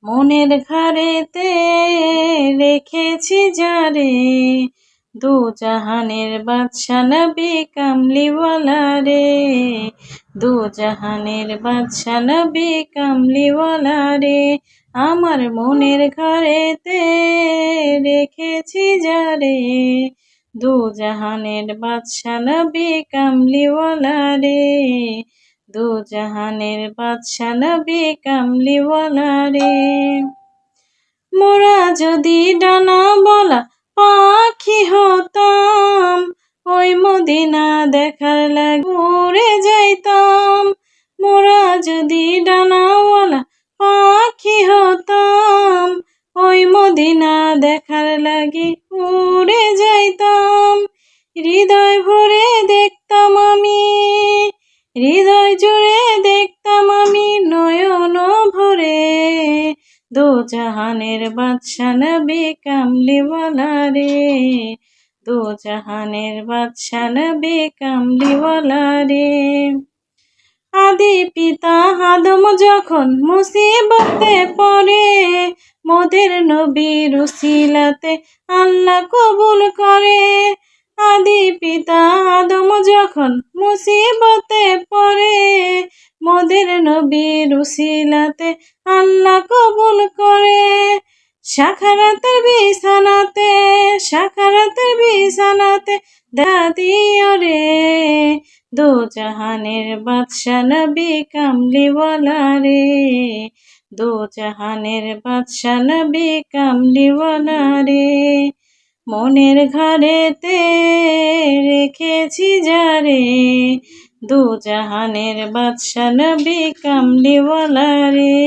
মনের ঘরেতে রেখেছি যারে, দু জাহানের বাদশা নবী কামলিওয়ালা রে, দু জাহানের বাদশা নবী কামলিওয়ালা রে। আমার মনের ঘরেতে রেখেছি যারে, দু জাহানের বাদশা নবী কামলিওয়ালা রে, দু জাহানের বাদশা নবী কামলিওয়ালা রে। মোরা যদি ডানা বলা পাখি হতাম, ওই মদিনা দেখার লাগে উড়ে যাইতাম। মোরা যদি ডানাওয়ালা পাখি হতাম, ওই মদিনা দেখার লাগি উড়ে যাইতাম। হৃদয় ভরে দেখতাম আমি, হৃদয় জুড়ে দেখতাম আমি নয়ন ভরে, দু জাহানের বাদশা নবী কামলিওয়ালা রে, দু জাহানের বাদশা নবী কামলিওয়ালা রে। আদি পিতা আদম যখন মুসিবতে পড়ে, মোদের নবীর উসিলাতে আল্লাহ কবুল করে। আদি পিতা আদম যখন মুসিবতে পড়ে, মোদের নবীর উসিলাতে আল্লাহ কবুল করে। সাখারাতের বিছানাতে, সাখারাতের বিছানাতে দেখা দিও রে, দু জাহানের বাদশা নবী কামলিওয়ালা রে, দু জাহানের বাদশা নবী কামলিওয়ালা রে। মনের ঘরেতে রেখেছি যারে, দু জাহানের বাদশা নবী কামলিওয়ালা রে।